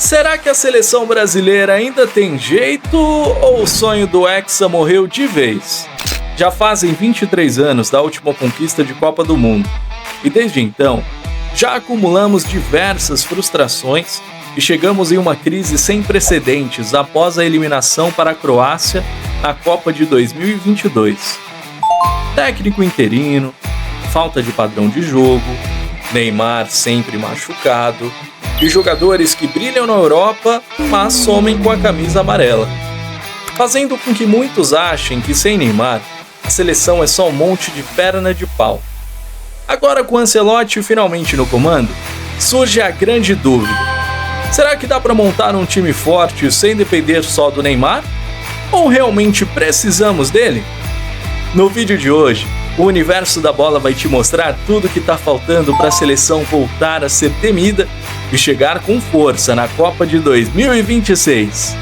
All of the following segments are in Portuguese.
Será que a seleção brasileira ainda tem jeito ou o sonho do Hexa morreu de vez? Já fazem 23 anos da última conquista de Copa do Mundo e desde então já acumulamos diversas frustrações e chegamos em uma crise sem precedentes após a eliminação para a Croácia na Copa de 2022. Técnico interino, falta de padrão de jogo, Neymar sempre machucado e jogadores que brilham na Europa, mas somem com a camisa amarela, fazendo com que muitos achem que sem Neymar a seleção é só um monte de perna de pau. Agora com Ancelotti finalmente no comando, surge a grande dúvida: será que dá para montar um time forte sem depender só do Neymar? Ou realmente precisamos dele? No vídeo de hoje, o Universo da Bola vai te mostrar tudo que tá faltando para a seleção voltar a ser temida e chegar com força na Copa de 2026.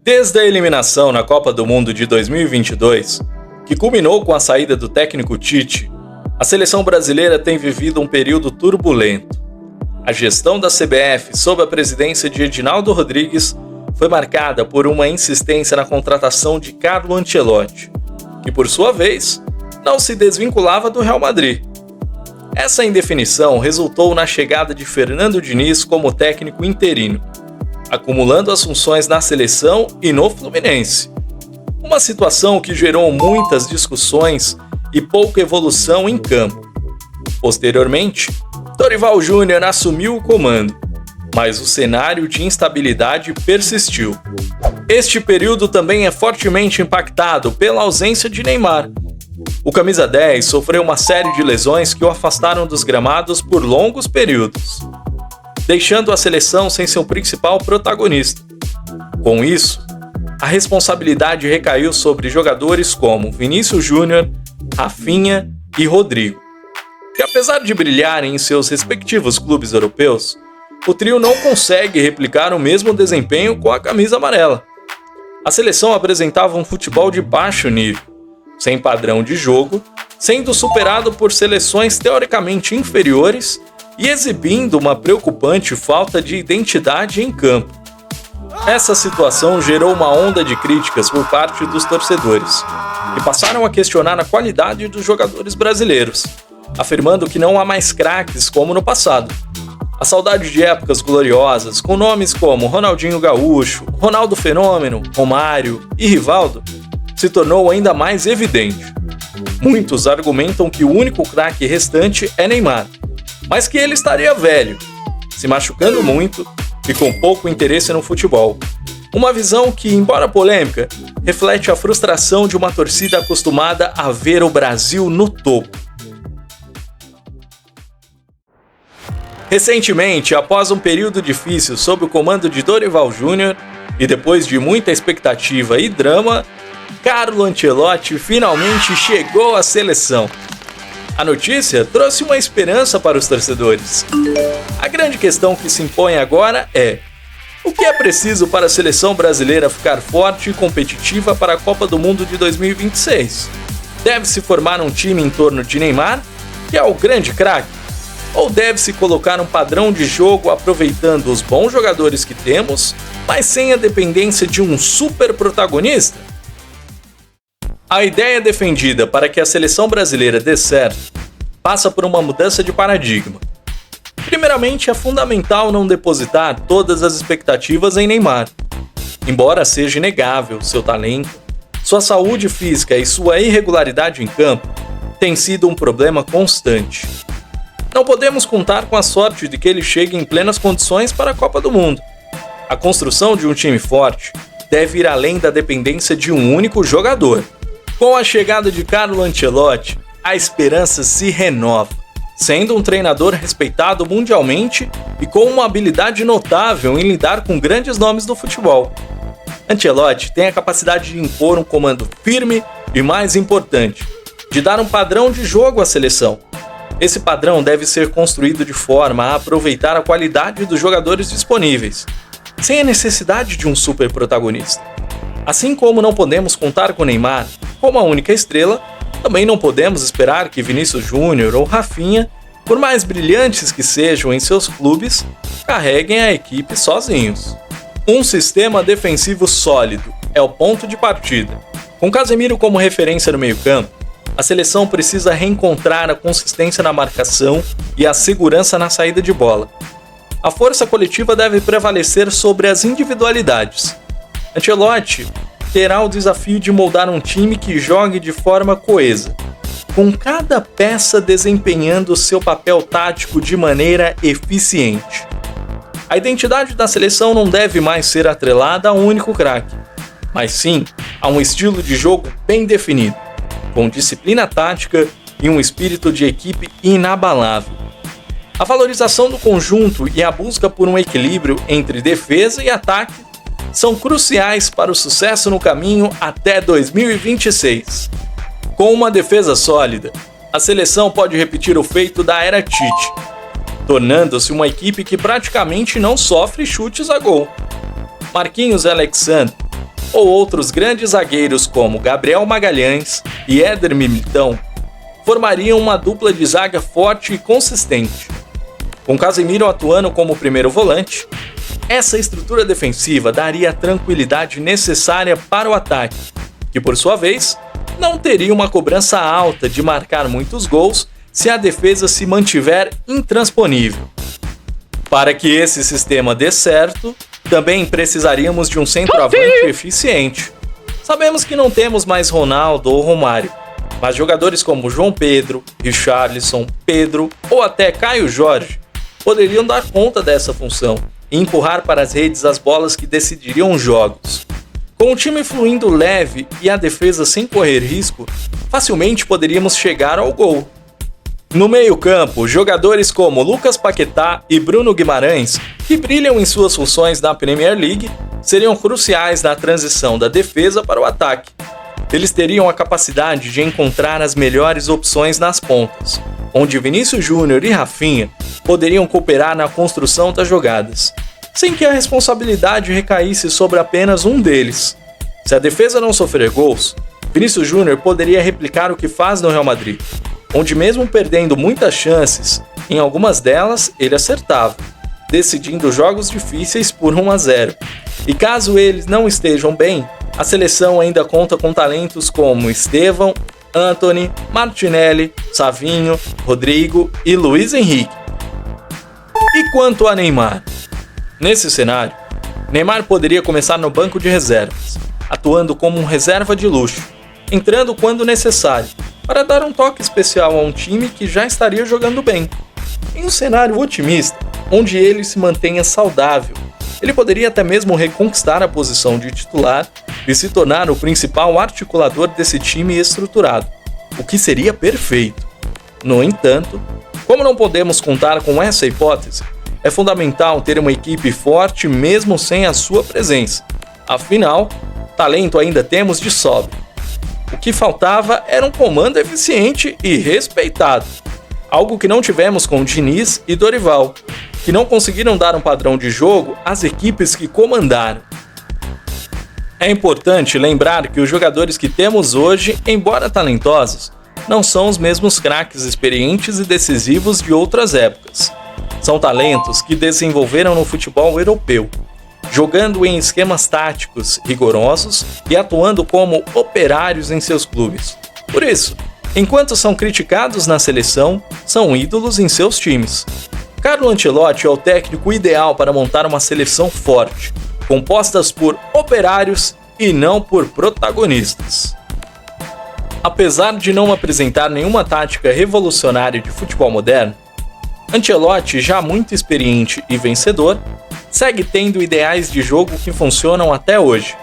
Desde a eliminação na Copa do Mundo de 2022, que culminou com a saída do técnico Tite, a seleção brasileira tem vivido um período turbulento. A gestão da CBF, sob a presidência de Edinaldo Rodrigues, foi marcada por uma insistência na contratação de Carlo Ancelotti, que por sua vez não se desvinculava do Real Madrid. Essa indefinição resultou na chegada de Fernando Diniz como técnico interino, acumulando as funções na seleção e no Fluminense. Uma situação que gerou muitas discussões e pouca evolução em campo. Posteriormente, Dorival Júnior assumiu o comando, mas o cenário de instabilidade persistiu. Este período também é fortemente impactado pela ausência de Neymar. O camisa 10 sofreu uma série de lesões que o afastaram dos gramados por longos períodos, deixando a seleção sem seu principal protagonista. Com isso, a responsabilidade recaiu sobre jogadores como Vinícius Júnior, Rafinha e Rodrigo, que apesar de brilharem em seus respectivos clubes europeus, o trio não consegue replicar o mesmo desempenho com a camisa amarela. A seleção apresentava um futebol de baixo nível, sem padrão de jogo, sendo superado por seleções teoricamente inferiores e exibindo uma preocupante falta de identidade em campo. Essa situação gerou uma onda de críticas por parte dos torcedores, que passaram a questionar a qualidade dos jogadores brasileiros, afirmando que não há mais craques como no passado. A saudade de épocas gloriosas, com nomes como Ronaldinho Gaúcho, Ronaldo Fenômeno, Romário e Rivaldo, se tornou ainda mais evidente. Muitos argumentam que o único craque restante é Neymar, mas que ele estaria velho, se machucando muito e com pouco interesse no futebol. Uma visão que, embora polêmica, reflete a frustração de uma torcida acostumada a ver o Brasil no topo. Recentemente, após um período difícil sob o comando de Dorival Júnior e depois de muita expectativa e drama, Carlo Ancelotti finalmente chegou à seleção. A notícia trouxe uma esperança para os torcedores. A grande questão que se impõe agora é: o que é preciso para a seleção brasileira ficar forte e competitiva para a Copa do Mundo de 2026? Deve-se formar um time em torno de Neymar, que é o grande craque? Ou deve-se colocar um padrão de jogo aproveitando os bons jogadores que temos, mas sem a dependência de um super protagonista? A ideia defendida para que a seleção brasileira dê certo passa por uma mudança de paradigma. Primeiramente, é fundamental não depositar todas as expectativas em Neymar. Embora seja inegável seu talento, sua saúde física e sua irregularidade em campo têm sido um problema constante. Não podemos contar com a sorte de que ele chegue em plenas condições para a Copa do Mundo. A construção de um time forte deve ir além da dependência de um único jogador. Com a chegada de Carlo Ancelotti, a esperança se renova, sendo um treinador respeitado mundialmente e com uma habilidade notável em lidar com grandes nomes do futebol. Ancelotti tem a capacidade de impor um comando firme e, mais importante, de dar um padrão de jogo à seleção. Esse padrão deve ser construído de forma a aproveitar a qualidade dos jogadores disponíveis, sem a necessidade de um super protagonista. Assim como não podemos contar com Neymar como a única estrela, também não podemos esperar que Vinícius Júnior ou Rafinha por mais brilhantes que sejam em seus clubes, carreguem a equipe sozinhos. Um sistema defensivo sólido é o ponto de partida. Com Casemiro como referência no meio-campo, a seleção precisa reencontrar a consistência na marcação e a segurança na saída de bola. A força coletiva deve prevalecer sobre as individualidades. Ancelotti terá o desafio de moldar um time que jogue de forma coesa, com cada peça desempenhando seu papel tático de maneira eficiente. A identidade da seleção não deve mais ser atrelada a um único craque, mas sim a um estilo de jogo bem definido, com disciplina tática e um espírito de equipe inabalável. A valorização do conjunto e a busca por um equilíbrio entre defesa e ataque são cruciais para o sucesso no caminho até 2026. Com uma defesa sólida, a seleção pode repetir o feito da era Tite, tornando-se uma equipe que praticamente não sofre chutes a gol. Marquinhos e Alexandre, ou outros grandes zagueiros como Gabriel Magalhães e Éder Militão, formariam uma dupla de zaga forte e consistente. Com Casemiro atuando como primeiro volante, essa estrutura defensiva daria a tranquilidade necessária para o ataque, que por sua vez não teria uma cobrança alta de marcar muitos gols se a defesa se mantiver intransponível. Para que esse sistema dê certo, também precisaríamos de um centroavante eficiente. Sabemos que não temos mais Ronaldo ou Romário, mas jogadores como João Pedro, Richarlison, Pedro ou até Caio Jorge poderiam dar conta dessa função e empurrar para as redes as bolas que decidiriam jogos. Com o time fluindo leve e a defesa sem correr risco, facilmente poderíamos chegar ao gol. No meio-campo, jogadores como Lucas Paquetá e Bruno Guimarães, que brilham em suas funções na Premier League, seriam cruciais na transição da defesa para o ataque. Eles teriam a capacidade de encontrar as melhores opções nas pontas, onde Vinícius Júnior e Rafinha poderiam cooperar na construção das jogadas, sem que a responsabilidade recaísse sobre apenas um deles. Se a defesa não sofrer gols, Vinícius Júnior poderia replicar o que faz no Real Madrid, onde mesmo perdendo muitas chances, em algumas delas ele acertava, decidindo jogos difíceis por 1-0. E caso eles não estejam bem, a seleção ainda conta com talentos como Estevão, Antony, Martinelli, Savinho, Rodrigo e Luiz Henrique. E quanto a Neymar? Nesse cenário, Neymar poderia começar no banco de reservas, atuando como um reserva de luxo, entrando quando necessário, para dar um toque especial a um time que já estaria jogando bem. Em um cenário otimista, onde ele se mantenha saudável, ele poderia até mesmo reconquistar a posição de titular e se tornar o principal articulador desse time estruturado, o que seria perfeito. No entanto, como não podemos contar com essa hipótese, é fundamental ter uma equipe forte mesmo sem a sua presença. Afinal, talento ainda temos de sobra. O que faltava era um comando eficiente e respeitado, algo que não tivemos com Diniz e Dorival, que não conseguiram dar um padrão de jogo às equipes que comandaram. É importante lembrar que os jogadores que temos hoje, embora talentosos, não são os mesmos craques experientes e decisivos de outras épocas. São talentos que desenvolveram no futebol europeu, jogando em esquemas táticos rigorosos e atuando como operários em seus clubes. Por isso, enquanto são criticados na seleção, são ídolos em seus times. Carlo Ancelotti é o técnico ideal para montar uma seleção forte, compostas por operários e não por protagonistas. Apesar de não apresentar nenhuma tática revolucionária de futebol moderno, Ancelotti, já muito experiente e vencedor, segue tendo ideais de jogo que funcionam até hoje,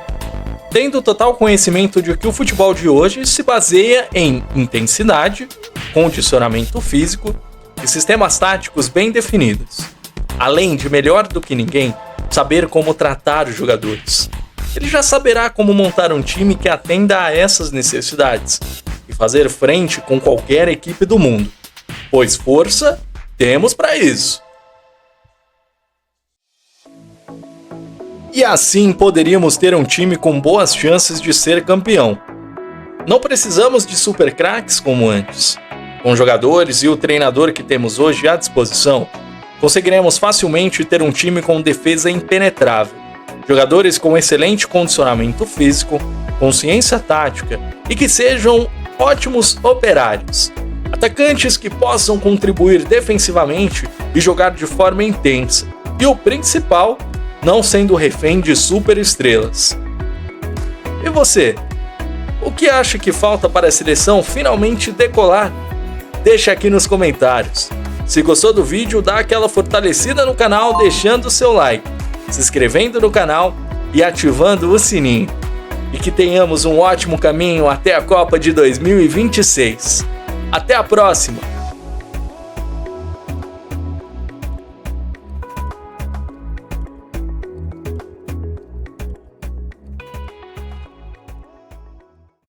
tendo total conhecimento de que o futebol de hoje se baseia em intensidade, condicionamento físico e sistemas táticos bem definidos, além de, melhor do que ninguém, saber como tratar os jogadores. Ele já saberá como montar um time que atenda a essas necessidades e fazer frente com qualquer equipe do mundo, pois força temos para isso. E assim poderíamos ter um time com boas chances de ser campeão. Não precisamos de super craques como antes. Com os jogadores e o treinador que temos hoje à disposição, conseguiremos facilmente ter um time com defesa impenetrável, jogadores com excelente condicionamento físico, consciência tática e que sejam ótimos operários. Atacantes que possam contribuir defensivamente e jogar de forma intensa. E o principal, não sendo refém de superestrelas. E você? O que acha que falta para a seleção finalmente decolar? Deixa aqui nos comentários. Se gostou do vídeo, dá aquela fortalecida no canal deixando o seu like, se inscrevendo no canal e ativando o sininho. E que tenhamos um ótimo caminho até a Copa de 2026. Até a próxima!